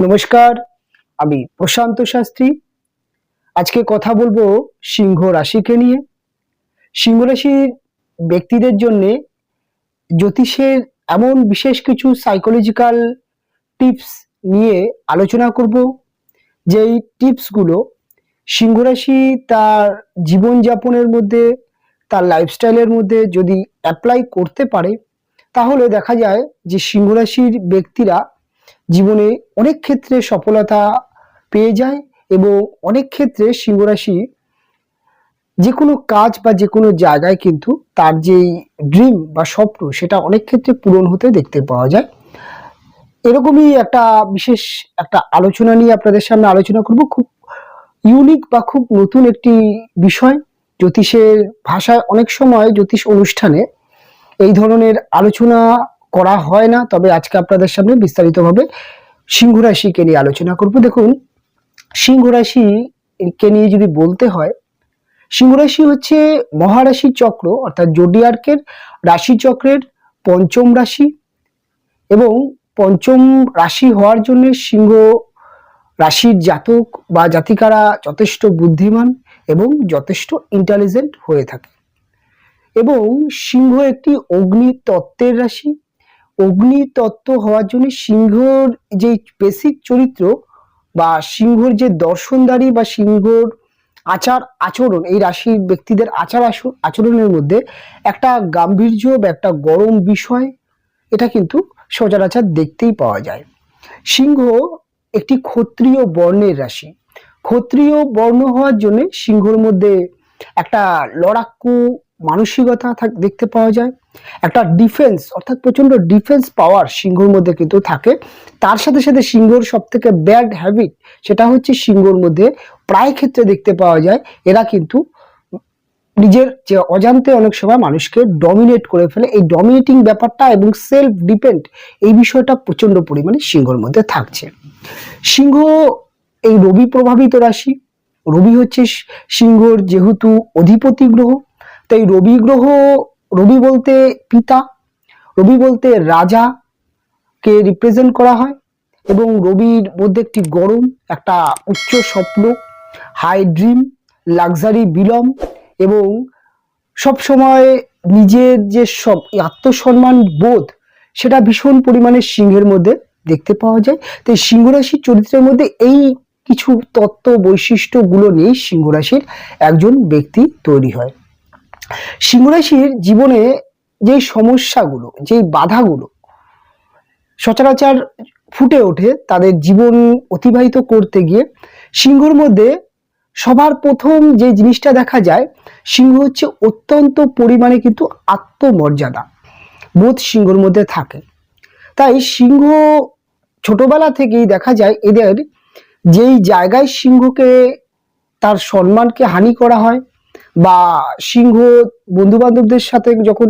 নমস্কার, আমি প্রশান্ত শাস্ত্রী। আজকে কথা বলবো সিংহ রাশিকে নিয়ে। সিংহ রাশির ব্যক্তিদের জন্য জ্যোতিষের এমন বিশেষ কিছু সাইকোলজিক্যাল টিপস নিয়ে আলোচনা করব, যেই টিপসগুলো সিংহ রাশি তার জীবনযাপনের মধ্যে, তার লাইফস্টাইলের মধ্যে যদি অ্যাপ্লাই করতে পারে, তাহলে দেখা যায় যে সিংহ রাশির ব্যক্তিরা জীবনে অনেক ক্ষেত্রে সফলতা পেয়ে যায় এবং অনেক ক্ষেত্রে সিংহ রাশি যে কোনো কাজ বা যে কোনো জায়গায় কিন্তু তার যেই ড্রিম বা স্বপ্ন সেটা অনেক ক্ষেত্রে পূরণ হতে দেখতে পাওয়া যায়। এরকমই একটা বিশেষ একটা আলোচনা নিয়ে আপনাদের সামনে আলোচনা করব। খুব ইউনিক বা খুব নতুন একটি বিষয়। জ্যোতিষের ভাষায় অনেক সময় জ্যোতিষ অনুষ্ঠানে এই ধরনের আলোচনা করা হয় না, তবে আজকে আপনাদের সামনে বিস্তারিতভাবে সিংহ রাশিকে নিয়ে আলোচনা করব। দেখুন, সিংহ রাশিকে নিয়ে যদি বলতে হয়, সিংহ রাশি হচ্ছে মহারাশি চক্র অর্থাৎ জোডিয়ার্কের রাশি চক্রের পঞ্চম রাশি এবং পঞ্চম রাশি হওয়ার জন্য সিংহ রাশির জাতক বা জাতিকারা যথেষ্ট বুদ্ধিমান এবং যথেষ্ট ইন্টেলিজেন্ট হয়ে থাকে। এবং সিংহ একটি অগ্নি তত্ত্বের রাশি। অগ্নি তত্ত্ব হওয়ার জন্য সিংহর যে বেসিক চরিত্র বা সিংহর যে দর্শনদারি বা সিংহর আচার আচরণ, এই রাশির ব্যক্তিদের আচরণের মধ্যে একটা গাম্ভীর্য বা একটা গরম বিষয়, এটা কিন্তু সচরাচর দেখতেই পাওয়া যায়। সিংহ একটি ক্ষত্রিয় বর্ণের রাশি। ক্ষত্রিয় বর্ণ হওয়ার জন্য সিংহর মধ্যে একটা লড়াকু মানসিকতা দেখতে পাওয়া যায়। একটা ডিফেন্স অর্থাৎ প্রচন্ড ডিফেন্স পাওয়ার সিংহর মধ্যে কিন্তু থাকে। তার সাথে সাথে সিংহর সব থেকে ব্যাড হ্যাবিট সেটা হচ্ছে সিংহর মধ্যে প্রায় ক্ষেত্রে দেখতে পাওয়া যায় এরা কিন্তু নিজের যে অজান্তে অনেক সময় মানুষকে ডমিনেট করে ফেলে। এই ডমিনেটিং ব্যাপারটা এবং সেলফ ডিপেন্ড এই বিষয়টা প্রচন্ড পরিমাণে সিংহর মধ্যে থাকছে। সিংহ এই রবি প্রভাবিত রাশি। রবি হচ্ছে সিংহর যেহেতু অধিপতি গ্রহ, তাই রবি গ্রহ, রবি বলতে পিতা, রবি বলতে রাজাকে রিপ্রেজেন্ট করা হয়। এবং রবির মধ্যে একটি গরম, একটা উচ্চ স্বপ্ন, হাই ড্রিম, লাক্সারি বিলম এবং সব সময় নিজের যে সব আত্মসম্মান বোধ সেটা ভীষণ পরিমাণে সিংহের মধ্যে দেখতে পাওয়া যায়। তো সিংহ রাশির চরিত্রের মধ্যে এই কিছু তত্ত্ব বৈশিষ্ট্যগুলো নিয়ে সিংহ রাশির একজন ব্যক্তি তৈরি হয়। সিংহ রাশির জীবনে যেই সমস্যাগুলো, যেই বাধাগুলো সচরাচর ফুটে ওঠে তাদের জীবন অতিবাহিত করতে গিয়ে, সিংহর মধ্যে সবার প্রথম যে জিনিসটা দেখা যায়, সিংহ হচ্ছে অত্যন্ত পরিমাণে কিন্তু আত্মমর্যাদা বোধ সিংহর মধ্যে থাকে। তাই সিংহ ছোটবেলা থেকেই দেখা যায় এদের যেই জায়গায় সিংহকে তার সম্মানকে হানি করা হয় বা সিংহ বন্ধু বান্ধবদের সাথে যখন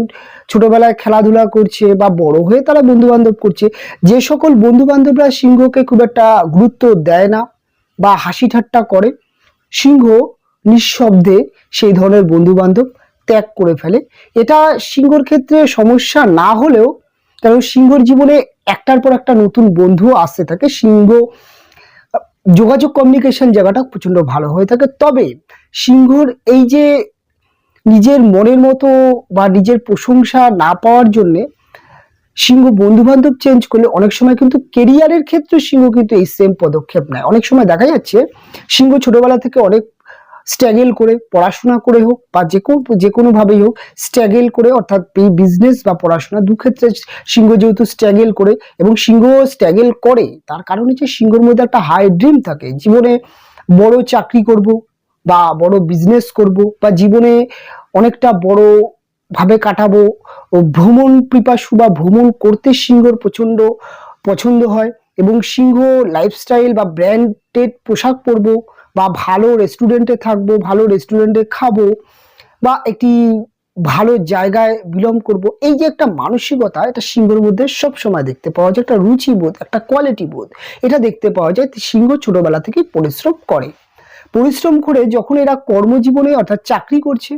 ছোটবেলায় খেলাধুলা করছে বা বড় হয়ে তারা বন্ধু বান্ধব করছে, যে সকল বন্ধু বান্ধবরা সিংহকে খুব একটা গুরুত্ব দেয় না বা হাসি ঠাট্টা করে, সিংহ নিঃশব্দে সেই ধরনের বন্ধু বান্ধব ত্যাগ করে ফেলে। এটা সিংহর ক্ষেত্রে সমস্যা না হলেও, কারণ সিংহর জীবনে একটার পর একটা নতুন বন্ধু আসতে থাকে, সিংহ যোগাযোগ কমিউনিকেশন জায়গাটা প্রচন্ড ভালো হয়ে থাকে। তবে সিংহর এই যে নিজের মনের মতো বা নিজের প্রশংসা না পাওয়ার জন্যে সিংহ বন্ধু বান্ধব চেঞ্জ করলে অনেক সময় কিন্তু কেরিয়ারের ক্ষেত্রে সিংহ কিন্তু এই সেম পদক্ষেপ নেয়। অনেক সময় দেখা যাচ্ছে সিংহ ছোটবেলা থেকে অনেক স্ট্রাগল করে, পড়াশোনা করে হোক বা যে কোনো ভাবেই হোক স্ট্রাগল করে, অর্থাৎ এই বিজনেস বা পড়াশোনা দু ক্ষেত্রে সিংহ যেহেতু স্ট্রাগল করে এবং সিংহ স্ট্রাগল করে, তার কারণ হচ্ছে সিংহর মধ্যে একটা হাই ড্রিম থাকে, জীবনে বড় চাকরি করব বা বড় বিজনেস করব বা জীবনে অনেকটা বড় ভাবে কাটাবো। ও ভ্রমণ পিপাসু বা ভ্রমণ করতে সিংহর প্রচন্ড পছন্দ হয় এবং সিংহ লাইফস্টাইল বা ব্র্যান্ডেড পোশাক পরবো বা ভালো রেস্টুরেন্টে থাকবো, ভালো রেস্টুরেন্টে খাবো বা একটি ভালো জায়গায় বিলং করব, এই যে একটা মানসিকতা, এটা সিংহের মধ্যে সব সময় দেখতে পাওয়া যায়। একটা রুচিবোধ, একটা কোয়ালিটি বোধ, এটা দেখতে পাওয়া যায়। সিংহ ছোটবেলা থেকে পরিশ্রম করে, পরিশ্রম করে যখন এরা কর্মজীবনে অর্থাৎ চাকরি করছে,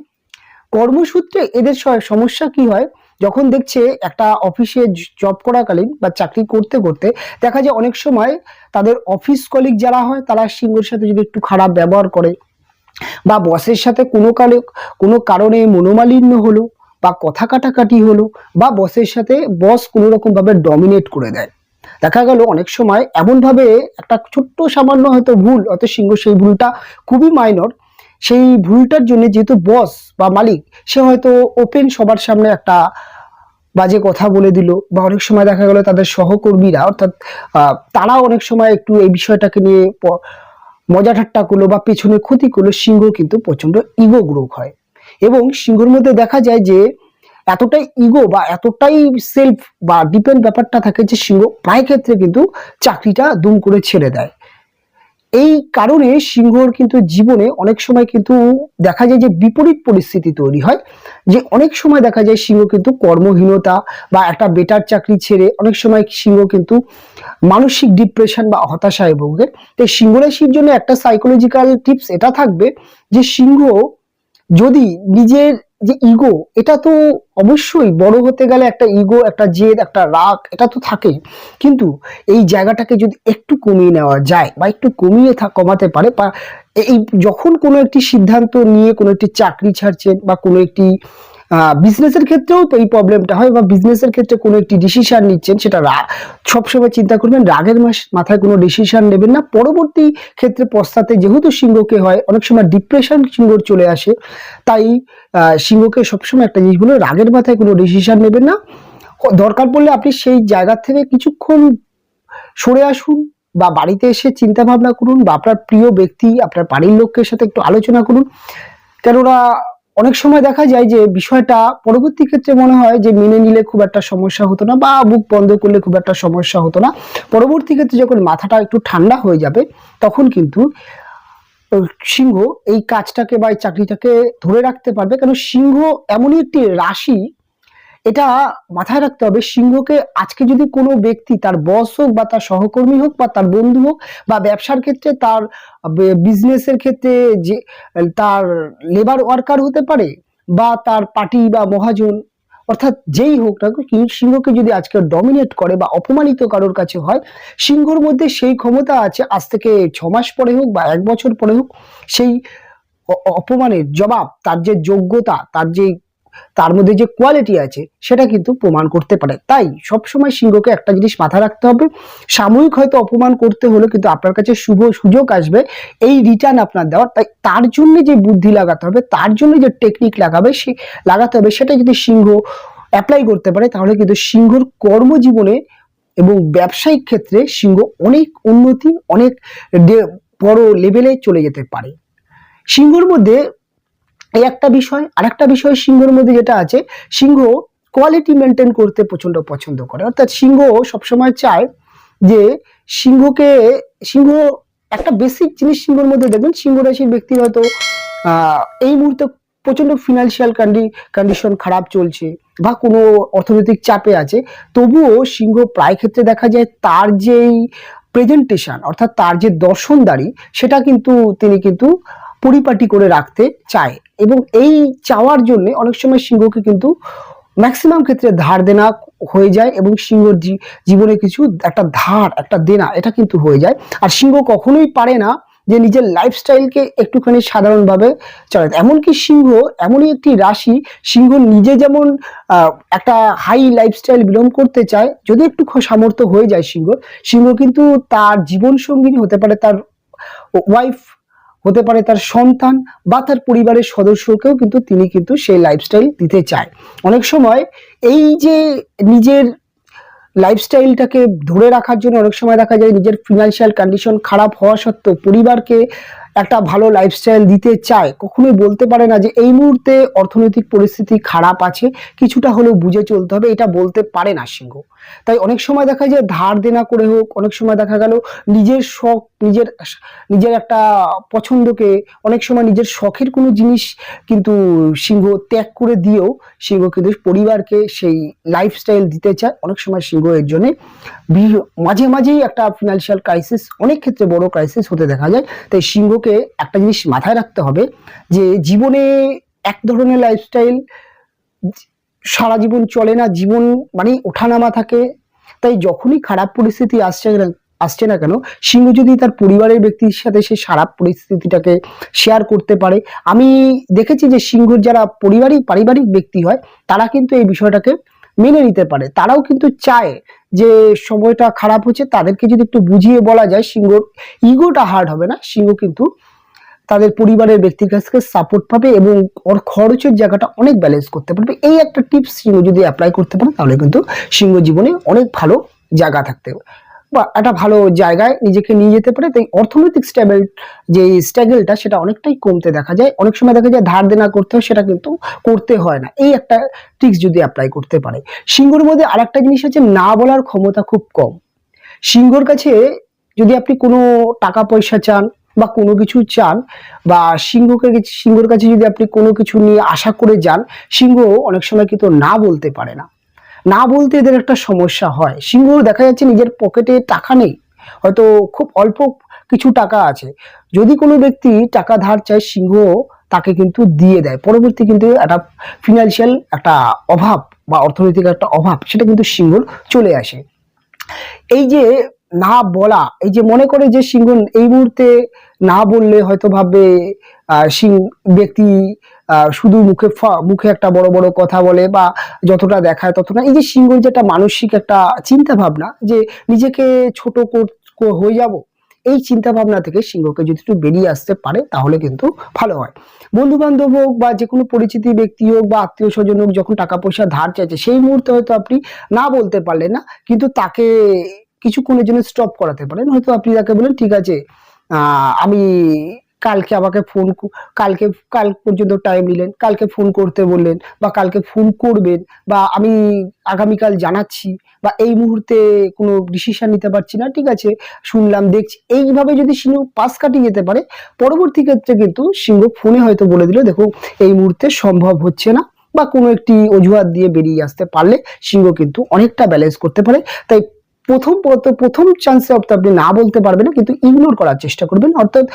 কর্মসূত্রে এদের সমস্যা কি হয়, যখন দেখছে একটা অফিসে জব করাকালীন বা চাকরি করতে করতে দেখা যায় অনেক সময় তাদের অফিস কলিগ যারা হয় তারা সিংহর সাথে যদি একটু খারাপ ব্যবহার করে, বা বসের সাথে কোনো কারণে মনোমালিন্য হলো, বা কথা কাটাকাটি হলো, বা বসের সাথে বস কোনো রকম ভাবে ডমিনেট করে দেয়, দেখা গেল অনেক সময় এমন ভাবে একটা ছোট্ট সামান্য হয়তো ভুল, হয়তো সিংহ সেই ভুলটা খুবই মাইনর, সেই ভুলটার জন্য যেহেতু বস বা মালিক সে হয়তো ওপেন সবার সামনে একটা বাজে কথা বলে দিল, বা অনেক সময় দেখা গেল তাদের সহকর্মীরা অর্থাৎ তারা অনেক সময় একটু এই বিষয়টাকে নিয়ে মজা ঠাট্টা করলো বা পেছনে ক্ষতি করলো, সিংহ কিন্তু প্রচন্ড ইগো গ্রোথ হয়। এবং সিংহর মধ্যে দেখা যায় যে এতটাই ইগো বা এতটাই সেলফ বা ডিপেন্ড ব্যাপারটা থাকে যে সিংহ প্রায় ক্ষেত্রে কিন্তু চাকরিটা দুম করে ছেড়ে দেয়। এই কারণে সিংহর কিন্তু জীবনে অনেক সময় কিন্তু দেখা যায় যে বিপরীত পরিস্থিতি তৈরি হয়, যে অনেক সময় দেখা যায় সিংহ কিন্তু কর্মহীনতা বা একটা বেটার চাকরি ছেড়ে অনেক সময় সিংহ কিন্তু মানসিক ডিপ্রেশন বা হতাশায় ভোগে। তো সিংহ রাশির জন্য একটা সাইকোলজিক্যাল টিপস এটা থাকবে যে সিংহ যদি নিজের যে ইগো, এটা তো অবশ্যই বড় হতে গেলে একটা ইগো, একটা জেদ, একটা রাগ এটা তো থাকেই, কিন্তু এই জায়গাটাকে যদি একটু কমিয়ে নেওয়া যায় বা একটু কমাতে পারে, বা এই যখন কোনো একটি সিদ্ধান্ত নিয়ে কোনো একটি চাকরি ছাড়ছেন বা কোনো একটি বিজনেসের ক্ষেত্রেও তো এই প্রবলেমটা হয়, বা বিজনেসের ক্ষেত্রে কোনো একটি ডিসিশন নিচ্ছেন, সেটা সবসময় চিন্তা করবেন রাগের মাথায় কোনো ডিসিশন নেবেন না। পরবর্তী ক্ষেত্রে পশ্চাতে যেহেতু সিংহকে হয় অনেক সময় ডিপ্রেশন সিংহর চলে আসে, তাই সিংহকে সবসময় একটা জিনিস বলে রাগের মাথায় কোনো ডিসিশন নেবেন না। দরকার পড়লে আপনি সেই জায়গা থেকে কিছুক্ষণ সরে আসুন, বা বাড়িতে এসে চিন্তা ভাবনা করুন, বা আপনার প্রিয় ব্যক্তি আপনার বাড়ির লোকের সাথে একটু আলোচনা করুন। কেননা অনেক সময় দেখা যায় যে বিষয়টা পরবর্তী ক্ষেত্রে মনে হয় যে মেনে নিলে খুব একটা সমস্যা হতো না, বা বুক বন্ধ করলে খুব একটা সমস্যা হতো না। পরবর্তী ক্ষেত্রে যখন মাথাটা একটু ঠান্ডা হয়ে যাবে তখন কিন্তু সিংহ এই কাজটাকে বা এই চাকরিটাকে ধরে রাখতে পারবে। কারণ সিংহ এমনই একটি রাশি, এটা মাথায় রাখতে হবে, সিংহকে আজকে যদি কোনো ব্যক্তি তার বস হোক বা তার সহকর্মী হোক বা তার বন্ধু হোক, বা ব্যবসার ক্ষেত্রে তার বিজনেসের ক্ষেত্রে যে তার লেবার ওয়ার্কার হতে পারে, বা তার পার্টি বা মহাজন, অর্থাৎ যেই হোক না সিংহকে যদি আজকে ডমিনেট করে বা অপমানিত কারোর কাছে হয়, সিংহর মধ্যে সেই ক্ষমতা আছে আজ থেকে 6 মাস পরে হোক বা 1 বছর পরে হোক, সেই অপমানের জবাব তার যে যোগ্যতা, তার মধ্যে যে কোয়ালিটি আছে সেটা কিন্তু প্রমাণ করতে পারে। তাই সবসময় সিংহকে একটা জিনিস মাথায় রাখতে হবে, সাময়িক হয়তো অপমান করতে হলো কিন্তু আপনার কাছে শুভ সুযোগ আসবে এই রিটার্ন আপনার দেওয়ার। তাই তার জন্য যে বুদ্ধি লাগাতে হবে, তার জন্য যে টেকনিক লাগাতে হবে, সেটা যদি সিংহ অ্যাপ্লাই করতে পারে তাহলে কিন্তু সিংহর কর্মজীবনে এবং ব্যবসায়িক ক্ষেত্রে সিংহ অনেক উন্নতি, অনেক বড় লেভেলে চলে যেতে পারে। সিংহর মধ্যে এই একটা বিষয়, আরেকটা বিষয় সিংহর মধ্যে যেটা আছে, সিংহ কোয়ালিটি মেনটেন করতে প্রচন্ড পছন্দ করে। অর্থাৎ সিংহ সবসময় চায় যে সিংহ একটা বেসিক জিনিস সিংহর মধ্যে দেখবেন, সিংহ রাশির ব্যক্তি হয়তো এই মুহূর্তে প্রচন্ড ফিনান্সিয়াল কন্ডিশন খারাপ চলছে বা কোনো অর্থনৈতিক চাপে আছে, তবুও সিংহ প্রায় ক্ষেত্রে দেখা যায় তার যেই প্রেজেন্টেশন অর্থাৎ তার যে দর্শনদারি সেটা কিন্তু তিনি কিন্তু পরিপাটি করে রাখতে চায়। এবং এই চাওয়ার জন্য অনেক সময় সিংহকে কিন্তু ম্যাক্সিমাম ক্ষেত্রে ধার দেনা হয়ে যায়, এবং সিংহর জীবনে কিছু একটা দেনা এটা কিন্তু হয়ে যায়। আর সিংহ কখনোই পারে না যে নিজের লাইফস্টাইলকে একটুখানি সাধারণভাবে চালাতে। এমনকি সিংহ এমনই একটি রাশি, সিংহ নিজে যেমন একটা হাই লাইফস্টাইল বিলং করতে চায়, যদি একটু সামর্থ্য হয়ে যায় সিংহ কিন্তু তার জীবন সঙ্গিনী হতে পারে তার ওয়াইফ, হতে পারে তার সন্তান, বা তার পরিবারের সদস্যকেও কিন্তু তিনি কিন্তু সেই লাইফস্টাইল দিতে চায়। অনেক সময় এই যে নিজের লাইফস্টাইলটাকে ধরে রাখার জন্য অনেক সময় দেখা যায় নিজের ফিনান্সিয়াল কন্ডিশন খারাপ হওয়া সত্ত্বেও পরিবারকে একটা ভালো লাইফস্টাইল দিতে চায়, কখনোই বলতে পারে না যে এই মুহূর্তে অর্থনৈতিক পরিস্থিতি খারাপ আছে, কিছুটা হলেও বুঝে চলতে হবে, এটা বলতে পারে না সিংহ। তাই অনেক সময় দেখা যায় ধার দেনা করে হোক, অনেক সময় দেখা গেল নিজের শখ, নিজের একটা পছন্দকে, অনেক সময় নিজের শখের কোনো জিনিস কিন্তু সিংহ ত্যাগ করে দিয়েও সিংহ কিন্তু পরিবারকে সেই লাইফস্টাইল দিতে চায়। অনেক সময় সিংহ এর জন্য মাঝে মাঝেই একটা ফিনান্সিয়াল ক্রাইসিস, অনেক ক্ষেত্রে বড় ক্রাইসিস হতে দেখা যায়। তাই সিংহকে একটা জিনিস মাথায় রাখতে হবে যে জীবনে এক ধরনের লাইফস্টাইল সারা জীবন চলে না, জীবন মানে ওঠানামা থাকে। তাই যখনই খারাপ পরিস্থিতি আসছে না কেন, সিংহ যদি তার পরিবারের ব্যক্তির সাথে সেই খারাপ পরিস্থিতিটাকে শেয়ার করতে পারে, আমি দেখেছি যে সিংহর যারা পারিবারিক ব্যক্তি হয় তারা কিন্তু এই বিষয়টাকে মেনে নিতে পারে। তারাও কিন্তু চায় যে সময়টা খারাপ হচ্ছে, তাদেরকে যদি একটু বুঝিয়ে বলা যায়, সিংহর ইগোটা হার্ট হবে না, সিংহ কিন্তু তাদের পরিবারের ব্যক্তির কাছ থেকে সাপোর্ট পাবে এবং ওর খরচের জায়গাটা অনেক ব্যালেন্স করতে পারবে। এই একটা টিপস সিংহ যদি অ্যাপ্লাই করতে পারে তাহলে কিন্তু সিংহ জীবনে অনেক ভালো জায়গা থাকতে বা একটা ভালো জায়গায় নিজেকে নিয়ে যেতে পারে। তাই অর্থনৈতিক যে স্ট্রাগলটা সেটা অনেকটাই কমতে দেখা যায়। অনেক সময় দেখা যায় ধার দেনা করতে হয়, সেটা কিন্তু করতে হয় না। এই একটা ট্রিক্স যদি অ্যাপ্লাই করতে পারে। সিংহর মধ্যে আরেকটা জিনিস আছে, না বলার ক্ষমতা খুব কম। সিংহর কাছে যদি আপনি কোনো টাকা পয়সা চান বা কোনো কিছু চান, বা সিংহর কাছে যদি আপনি কোনো কিছু নিয়ে আশা করে যান, সিংহ অনেক সময় কিন্তু না বলতে পারে না। না বলতে এদের একটা সমস্যা হয়। সিংহ দেখা যাচ্ছে নিজের পকেটে টাকা নেই, হয়তো খুব অল্প কিছু টাকা আছে, যদি কোনো ব্যক্তি টাকা ধার চায় সিংহ তাকে কিন্তু দিয়ে দেয়। পরবর্তী কিন্তু একটা ফিনান্সিয়াল একটা অভাব বা অর্থনৈতিক একটা অভাব সেটা কিন্তু সিংহর চলে আসে। এই যে না বলা, এই যে মনে করে যে সিংহ এই মুহূর্তে না বললে হয়তো ভাববে ব্যক্তি শুধু মুখে একটা বড় বড় কথা বলে বা যতটা দেখায় ততটা, এই যে সিংহর যেটা মানসিক একটা চিন্তা ভাবনা যে নিজেকে ছোট হয়ে যাব, এই চিন্তা ভাবনা থেকে সিংহকে যদি একটু বেরিয়ে আসতে পারে তাহলে কিন্তু ভালো হয়। বন্ধু বান্ধব হোক বা যে কোনো পরিচিতি ব্যক্তি হোক বা আত্মীয় স্বজন হোক, যখন টাকা পয়সা ধার চাইছে সেই মুহূর্তে হয়তো আপনি না বলতে পারলেন না, কিন্তু তাকে কিছুক্ষণের জন্য স্টপ করাতে পারেন। হয়তো আপনি তাকে বলেন, ঠিক আছে আমি কালকে আমাকে কাল পর্যন্ত টাইম নিলেন, কালকে ফোন করতে বললেন বা কালকে ফোন করবেন, বা আমি আগামীকাল জানাচ্ছি, বা এই মুহূর্তে কোনো ডিসিশন নিতে পারছি না, ঠিক আছে শুনলাম দেখছি। এইভাবে যদি সিংহ পাশ কাটিয়ে যেতে পারে, পরবর্তী ক্ষেত্রে কিন্তু সিংহ ফোনে হয়তো বলে দিল, দেখো এই মুহূর্তে সম্ভব হচ্ছে না, বা কোনো একটি অজুহাত দিয়ে বেরিয়ে আসতে পারলে সিংহ কিন্তু অনেকটা ব্যালেন্স করতে পারে। তাই প্রথম চান্সে আপনি না বলতে পারবেন না, কিন্তু ইগনোর করার চেষ্টা করবেন। অর্থাৎ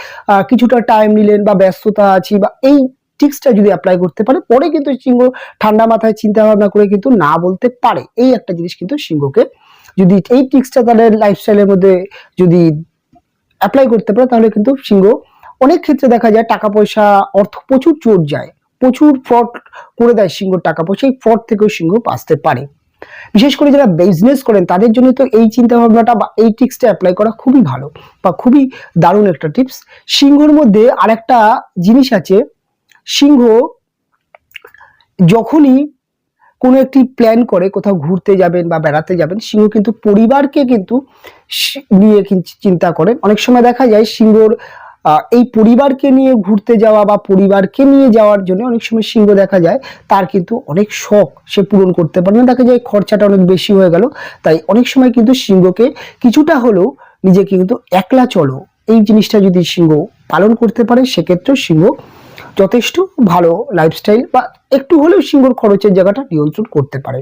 কিছুটা টাইম নিলেন বা ব্যস্ততা আছি, বা এই টিক্সটা যদি অ্যাপ্লাই করতে পারে, পরে কিন্তু সিংহ ঠান্ডা মাথায় চিন্তা ভাবনা করে কিন্তু না বলতে পারে। এই একটা জিনিস কিন্তু সিংহকে, যদি এই টিক্সটা তাদের লাইফস্টাইলের মধ্যে যদি অ্যাপ্লাই করতে পারে তাহলে কিন্তু সিংহ অনেক ক্ষেত্রে দেখা যায় টাকা পয়সা অর্থ প্রচুর চোট যায়, প্রচুর ফ্রড করে দেয় সিংহ টাকা পয়সা, এই ফ্রড থেকেও সিংহ বাঁচতে পারে। বিশেষ করে যারা বিজনেস করেন তাদের জন্য তো এই চিন্তা ভাবনাটা বা এই টিপসটা অ্যাপ্লাই করা খুবই ভালো বা খুবই দারুণ একটা টিপস। সিংহর মধ্যে আরেকটা জিনিস আছে, সিংহ যখনই কোনো একটি প্ল্যান করে কোথাও ঘুরতে যাবেন বা বেড়াতে যাবেন, সিংহ কিন্তু পরিবারকে কিন্তু নিয়ে চিন্তা করেন। অনেক সময় দেখা যায় সিংহর এই পরিবারকে নিয়ে ঘুরতে যাওয়া বা পরিবারকে নিয়ে যাওয়ার জন্য অনেক সময় সিংহ দেখা যায় তার কিন্তু অনেক শখ সে পূরণ করতে পারে না, দেখা যায় খরচাটা অনেক বেশি হয়ে গেল। তাই অনেক সময় কিন্তু সিংহকে কিছুটা হলেও নিজেকে কিন্তু একলা চলো এই জিনিসটা যদি সিংহ পালন করতে পারে, সেক্ষেত্রে সিংহ যথেষ্ট ভালো লাইফস্টাইল বা একটু হলেও সিংহর খরচের জায়গাটা নিয়ন্ত্রণ করতে পারে।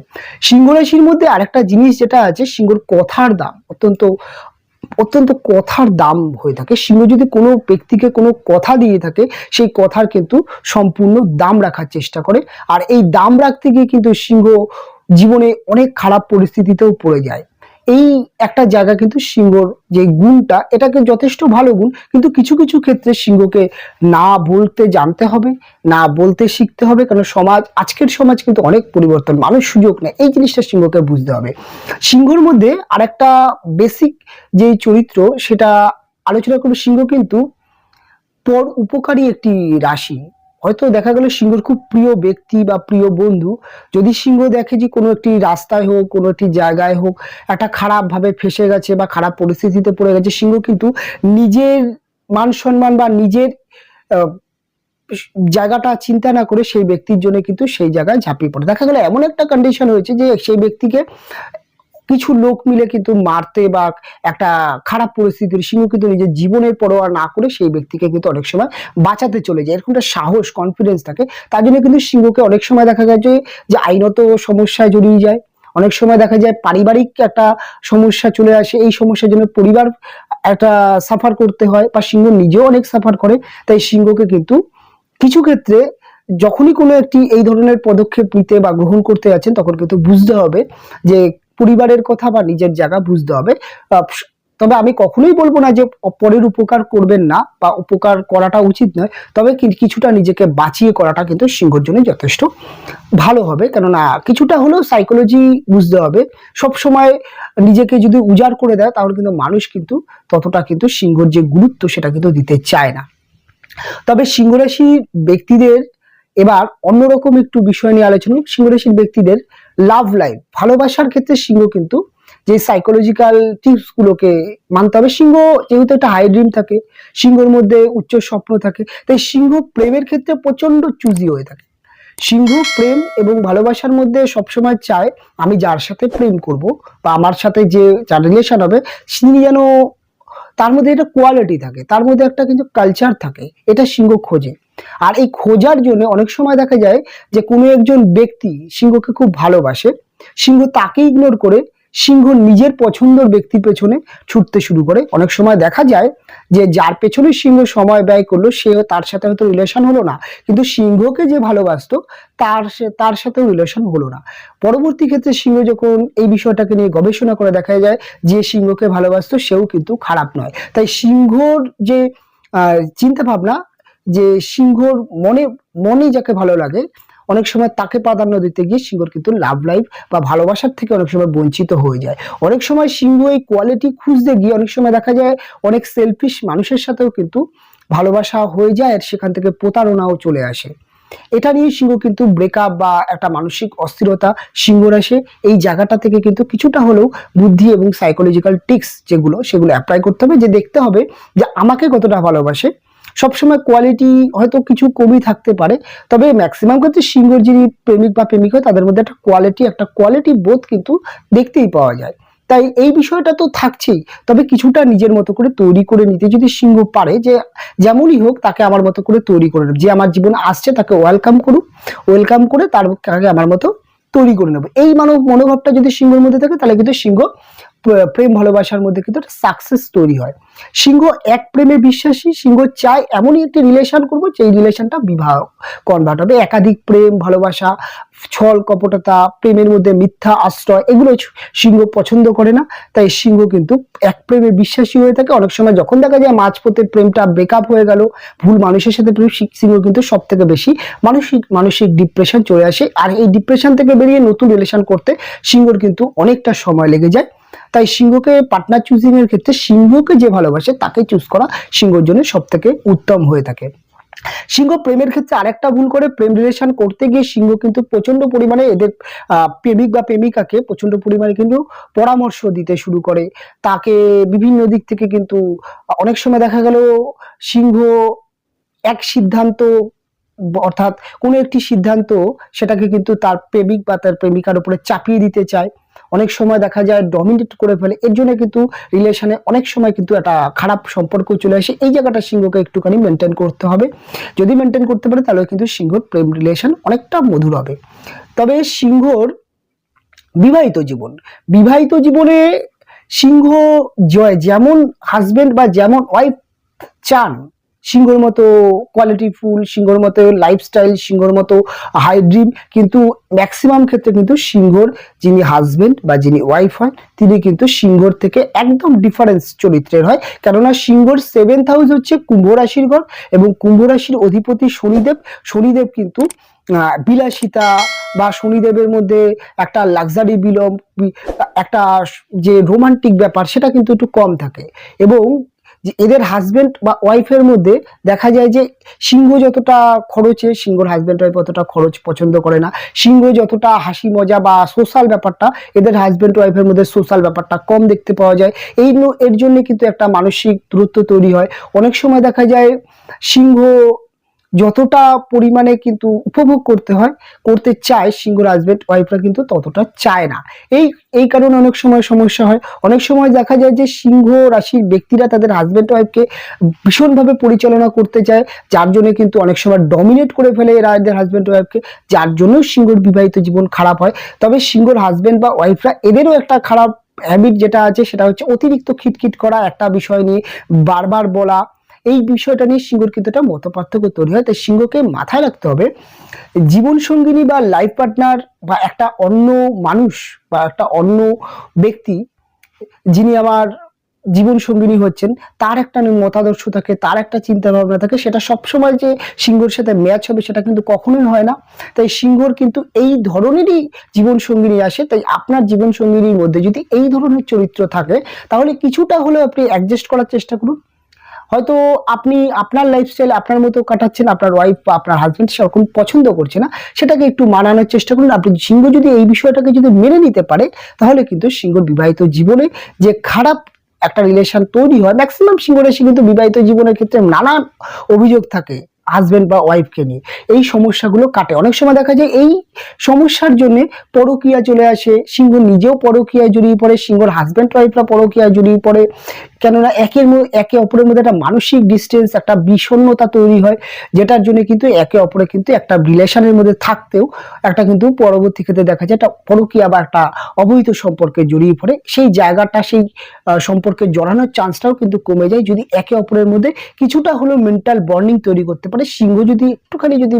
সিংহ রাশির মধ্যে আরেকটা জিনিস যেটা আছে, সিংহর কথার দাম অত্যন্ত অত্যন্ত কথার দাম হয়ে থাকে। সিংহ যদি কোনো ব্যক্তিকে কোনো কথা দিয়ে থাকে, সেই কথার কিন্তু সম্পূর্ণ দাম রাখার চেষ্টা করে। আর এই দাম রাখতে গিয়ে কিন্তু সিংহ জীবনে অনেক খারাপ পরিস্থিতিতেও পড়ে যায়। এই একটা জায়গা কিন্তু সিংহর যে গুণটা, এটাকে যথেষ্ট ভালো গুণ, কিন্তু কিছু কিছু ক্ষেত্রে সিংহকে না বলতে জানতে হবে, না বলতে শিখতে হবে। কারণ আজকের সমাজ কিন্তু অনেক পরিবর্তন, মানুষ সুযোগ নেয়, এই জিনিসটা সিংহকে বুঝতে হবে। সিংহর মধ্যে আরেকটা বেসিক যে চরিত্র সেটা আলোচনা করব। সিংহ কিন্তু পর উপকারী একটি রাশি। হয়তো দেখা গেল সিংহর খুব প্রিয় ব্যক্তি বা প্রিয় বন্ধু, যদি সিংহ দেখে যে কোনো একটি রাস্তায় হোক, কোনো একটি জায়গায় হোক, একটা খারাপ ভাবে ফেসে গেছে বা খারাপ পরিস্থিতিতে পড়ে গেছে, সিংহ কিন্তু নিজের মান সম্মান বা নিজের জায়গাটা চিন্তা না করে সেই ব্যক্তির জন্য কিন্তু সেই জায়গায় ঝাঁপিয়ে পড়ে। দেখা গেল এমন একটা কন্ডিশন হয়েছে যে সেই ব্যক্তিকে কিছু লোক মিলে কিন্তু মারতে বা একটা খারাপ পরিস্থিতির, সিংহ কিন্তু নিজের জীবনের পরোয়া না করে সেই ব্যক্তিকে কিন্তু অনেক সময় বাঁচাতে চলে যায়। এরকম একটা সাহস কনফিডেন্স থাকে, তার জন্য কিন্তু সিংহকে অনেক সময় দেখা গেছে যে আইনত সমস্যায় জড়িয়ে যায়। অনেক সময় দেখা যায় পারিবারিক একটা সমস্যা চলে আসে, এই সমস্যার জন্য পরিবার একটা সাফার করতে হয় বা সিংহ নিজেও অনেক সাফার করে। তাই সিংহকে কিন্তু কিছু ক্ষেত্রে যখনই কোনো একটি এই ধরনের পদক্ষেপ নিতে বা গ্রহণ করতে যাচ্ছেন তখন কিন্তু বুঝতে হবে যে পরিবারের কথা বা নিজের জায়গা বুঝতে হবে। তবে আমি কখনোই বলবো না যে পরের উপকার করবেন না বা উপকার করাটা উচিত নয়, তবে কিছুটা নিজেকে বাঁচিয়ে করাটা কিন্তু সিংহর জন্য যথেষ্ট ভালো হবে। কেননা কিছুটা হলেও সাইকোলজি বুঝতে হবে। সব সময় নিজেকে যদি উজাড় করে দেয় তাহলে কিন্তু মানুষ কিন্তু ততটা কিন্তু সিংহর যে গুরুত্ব সেটা কিন্তু দিতে চায় না। তবে সিংহ রাশির ব্যক্তিদের এবার অন্যরকম একটু বিষয় নিয়ে আলোচনা। সিংহ রাশির ব্যক্তিদের লাভ লাইফ, ভালোবাসার ক্ষেত্রে সিংহ কিন্তু যে সাইকোলজিক্যাল টিপস গুলোকে মানতে হবে। সিংহ যেহেতু একটা হাই ড্রিম থাকে, সিংহের মধ্যে উচ্চ স্বপ্ন থাকে, তাই সিংহ প্রেমের ক্ষেত্রে প্রচন্ড চুজি হয়ে থাকে। সিংহ প্রেম এবং ভালোবাসার মধ্যে সবসময় চায় আমি যার সাথে প্রেম করব বা আমার সাথে যে যার রিলেশন হবে তিনি যেন তার মধ্যে একটা কোয়ালিটি থাকে, তার মধ্যে একটা কিন্তু কালচার থাকে, এটা সিংহ খোঁজে। আর এই খোঁজার জন্য অনেক সময় দেখা যায় যে কোনো একজন ব্যক্তি সিংহকে খুব ভালোবাসে, সিংহ তাকে ইগনোর করে সিংহ নিজের পছন্দের ব্যক্তির পেছনে ছুটতে শুরু করে। অনেক সময় দেখা যায় যে যার পেছনে সিংহ সময় ব্যয় করলো সেও তার সাথে হয়তো রিলেশন হলো না, কিন্তু সিংহকে যে ভালোবাসতো তার সাথেও রিলেশন হলো না। পরবর্তী ক্ষেত্রে সিংহ যখন এই বিষয়টাকে নিয়ে গবেষণা করে দেখা যায় যে সিংহকে ভালোবাসতো সেও কিন্তু খারাপ নয়। তাই সিংহর যে চিন্তা ভাবনা, যে সিংহর মনে মনে যাকে ভালো লাগে অনেক সময় তাকে প্রাধান্য দিতে গিয়ে সিংহর কিন্তু লাভ লাইফ বা ভালোবাসার থেকে অনেক সময় বঞ্চিত হয়ে যায়। অনেক সময় সিংহ এই কোয়ালিটি খুঁজতে গিয়ে অনেক সময় দেখা যায় অনেক সেলফিশ মানুষের সাথেও কিন্তু ভালোবাসা হয়ে যায়, আর সেখান থেকে প্রতারণাও চলে আসে। এটা নিয়ে সিংহ কিন্তু ব্রেকআপ বা একটা মানসিক অস্থিরতা সিংহ রাশি এই জায়গাটা থেকে কিন্তু কিছুটা হলেও বুদ্ধি এবং সাইকোলজিক্যাল টিক্স যেগুলো সেগুলো অ্যাপ্লাই করতে হবে, যে দেখতে হবে যে আমাকে কতটা ভালোবাসে। সবসময় কোয়ালিটি হয়তো কিছু কমই থাকতে পারে, তবে ম্যাক্সিমাম ক্ষেত্রে সিংহর যিনি প্রেমিক বা প্রেমিকা তাদের মধ্যে একটা কোয়ালিটি বোধ কিন্তু দেখতেই পাওয়া যায়। তাই এই বিষয়টা তো থাকছেই, তবে কিছুটা নিজের মতো করে তৈরি করে নিতে যদি সিংহ পারে যে যেমনই হোক তাকে আমার মতো করে তৈরি করে নেব, যে আমার জীবনে আসছে তাকে ওয়েলকাম করুক, ওয়েলকাম করে তাকে আমার মতো তৈরি করে নেব, এই মনোভাবটা যদি সিংহের মধ্যে থাকে তাহলে কিন্তু সিংহ প্রেম ভালোবাসার মধ্যে কিন্তু একটা সাকসেস তৈরি হয়। সিংহ এক প্রেমে বিশ্বাসী, সিংহ চায় এমনই একটি রিলেশন করবো যে রিলেশনটা বিবাহ কনভার্ট হবে। একাধিক প্রেম ভালোবাসা, ছল কপটতা, প্রেমের মধ্যে মিথ্যা আশ্রয় এগুলো সিংহ পছন্দ করে না। তাই সিংহ কিন্তু এক প্রেমে বিশ্বাসী হয়ে থাকে। অনেক সময় যখন দেখা যায় মাঝপথে প্রেমটা ব্রেকআপ হয়ে গেল, ভুল মানুষের সাথে প্রেম, সিংহ কিন্তু সব থেকে বেশি মানসিক ডিপ্রেশন চলে আসে। আর এই ডিপ্রেশন থেকে বেরিয়ে নতুন রিলেশন করতে সিংহর কিন্তু অনেকটা সময় লেগে যায়। তাই সিংহকে পার্টনার চুজিং এর ক্ষেত্রে সিংহকে যে ভালোবাসে তাকে চুজ করা সিংহর জন্য সব থেকে উত্তম হয়ে থাকে। সিংহ প্রেমের ক্ষেত্রে আরেকটা ভুল করে, প্রেম রিলেশন করতে গিয়ে সিংহ কিন্তু প্রচন্ড পরিমাণে এদের প্রেমিক বা প্রেমিকাকে প্রচন্ড পরিমাণে কিন্তু পরামর্শ দিতে শুরু করে, তাকে বিভিন্ন দিক থেকে কিন্তু অনেক সময় দেখা গেল সিংহ এক সিদ্ধান্ত অর্থাৎ কোনো একটি সিদ্ধান্ত সেটাকে কিন্তু তার প্রেমিক বা তার প্রেমিকার উপরে চাপিয়ে দিতে চায়, অনেক সময় দেখা যায় ডমিনেট করে ফেলে। এর জন্য কিন্তু রিলেশনে অনেক সময় কিন্তু একটা খারাপ সম্পর্ক চলে আসে। এই জায়গাটা সিংহকে একটুখানি মেনটেন করতে হবে, যদি মেনটেন করতে পারে তাহলে কিন্তু সিংহর প্রেম রিলেশন অনেকটা মধুর হবে। তবে সিংহর বিবাহিত জীবনে সিংহ যেমন হাজবেন্ড বা যেমন ওয়াইফ চান, সিংহর মতো কোয়ালিটিফুল, সিংহর মতো লাইফস্টাইল, সিংহর মতো হাই ড্রিম, কিন্তু ম্যাক্সিমাম ক্ষেত্রে কিন্তু সিংহর যিনি হাজবেন্ড বা যিনি ওয়াইফ হয় তিনি কিন্তু সিংহর থেকে একদম ডিফারেন্স চরিত্রের হয়। কেননা সিংহর 7th হাউস হচ্ছে কুম্ভ রাশির ঘর এবং কুম্ভ রাশির অধিপতি শনিদেব কিন্তু বিলাসিতা বা শনিদেবের মধ্যে একটা লাক্সারি একটা যে রোমান্টিক ব্যাপার সেটা কিন্তু একটু কম থাকে। এবং যে এদের হাজবেন্ড বা ওয়াইফের মধ্যে দেখা যায় যে সিংহ যতটা খরচে, সিংহর হাজবেন্ড ওয়াইফ অতটা খরচ পছন্দ করে না। সিংহ যতটা হাসি মজা বা সোশ্যাল ব্যাপারটা, এদের হাজবেন্ড ওয়াইফের মধ্যে সোশ্যাল ব্যাপারটা কম দেখতে পাওয়া যায়। এর জন্য কিন্তু একটা মানসিক দূরত্ব তৈরি হয়। অনেক সময় দেখা যায় সিংহ যতটা পরিমাণে কিন্তু উপভোগ করতে চায় সিংহর হাজবেন্ড ওয়াইফরা কিন্তু ততটা চায় না। এই কারণে অনেক সময় সমস্যা হয়। অনেক সময় দেখা যায় যে সিংহ রাশির ব্যক্তিরা তাদের হাজবেন্ড ওয়াইফকে ভীষণভাবে পরিচালনা করতে চায়, যার জন্য কিন্তু অনেক সময় ডমিনেট করে ফেলে এরা এদের হাজবেন্ড ওয়াইফকে, যার জন্য সিংহর বিবাহিত জীবন খারাপ হয়। তবে সিংহর হাজবেন্ড বা ওয়াইফরা এদেরও একটা খারাপ হ্যাবিট যেটা আছে সেটা হচ্ছে অতিরিক্ত খিটখিট করা, একটা বিষয় নিয়ে বারবার বলা, এই বিষয়টা নিয়ে সিংহর কিন্তু একটা মত পার্থক্য তৈরি হয়। তাই সিংহকে মাথায় রাখতে হবে, জীবন সঙ্গিনী বা লাইফ পার্টনার বা একটা অন্য মানুষ বা একটা অন্য ব্যক্তি যিনি আমার জীবন সঙ্গিনী হচ্ছেন, তার একটা মতাদর্শ থাকে, তার একটা চিন্তা ভাবনা থাকে, সেটা সবসময় যে সিংহর সাথে ম্যাচ হবে সেটা কিন্তু কখনোই হয় না। তাই সিংহর কিন্তু এই ধরনেরই জীবন সঙ্গিনী আসে। তাই আপনার জীবন সঙ্গিনীর মধ্যে যদি এই ধরনের চরিত্র থাকে, তাহলে কিছুটা হলেও আপনি অ্যাডজাস্ট করার চেষ্টা করুন। হয়তো আপনি আপনার লাইফস্টাইল আপনার মতো কাটাচ্ছেন, আপনার ওয়াইফ বা আপনার হাজবেন্ড সেরকম পছন্দ করছে না, সেটাকে একটু মানানোর চেষ্টা করুন। আপনি সিংহ যদি এই বিষয়টাকে যদি মেনে নিতে পারে, তাহলে কিন্তু সিংহর বিবাহিত জীবনে যে খারাপ একটা রিলেশন তৈরি হয়, ম্যাক্সিমাম সিংহ রাশি কিন্তু বিবাহিত জীবনের ক্ষেত্রে নানান অভিযোগ থাকে হাজবেন্ড বা ওয়াইফকে নিয়ে, এই সমস্যাগুলো কাটে। অনেক সময় দেখা যায় এই সমস্যার জন্য পরকীয়া চলে আসে, সিংহ নিজেও পরকীয়ায় জড়িয়ে পড়ে, সিংহর হাজবেন্ড ওয়াইফরা পরকীয়ায় জড়িয়ে পড়ে। কেননা একে অপরের মধ্যে একটা মানসিক ডিস্টেন্স, একটা বিষণ্ণতা তৈরি হয়, যেটার জন্য কিন্তু একে অপরে কিন্তু একটা রিলেশনের মধ্যে থাকতেও একটা কিন্তু পরবর্তী ক্ষেত্রে দেখা যায় একটা পরকীয়া বা একটা অবৈধ সম্পর্কে জড়িয়ে পড়ে, সেই জায়গাটা সেই সম্পর্কে জড়ানোর চান্সটাও কিন্তু কমে যায় যদি একে অপরের মধ্যে কিছুটা হলেও মেন্টাল বন্ডিং তৈরি করতে পারে। সিংহ যদি একটুখানি যদি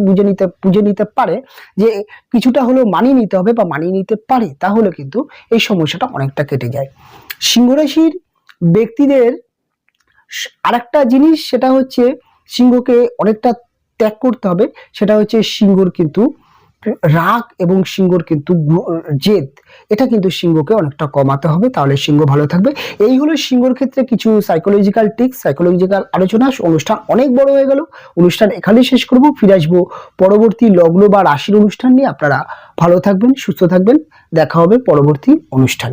বুঝে নিতে পারে যে কিছুটা হলেও মানিয়ে নিতে হবে বা মানিয়ে নিতে পারে, তাহলে কিন্তু এই সমস্যাটা অনেকটা কেটে যায়। সিংহ রাশির ব্যক্তিদের আরেকটা জিনিস, সেটা হচ্ছে সিংহকে অনেকটা ত্যাগ করতে হবে। সেটা হচ্ছে সিংহর কিন্তু রাগ এবং সিংহর কিন্তু জেদ, এটা কিন্তু সিংহকে অনেকটা কমাতে হবে, তাহলে সিংহ ভালো থাকবে। এই হলো সিংহর ক্ষেত্রে কিছু সাইকোলজিক্যাল টিপস, সাইকোলজিক্যাল আলোচনা। অনুষ্ঠান অনেক বড় হয়ে গেল, অনুষ্ঠান এখানেই শেষ করব। ফিরে আসবো পরবর্তী লগ্ন বা রাশির অনুষ্ঠান নিয়ে। আপনারা ভালো থাকবেন, সুস্থ থাকবেন, দেখা হবে পরবর্তী অনুষ্ঠানে।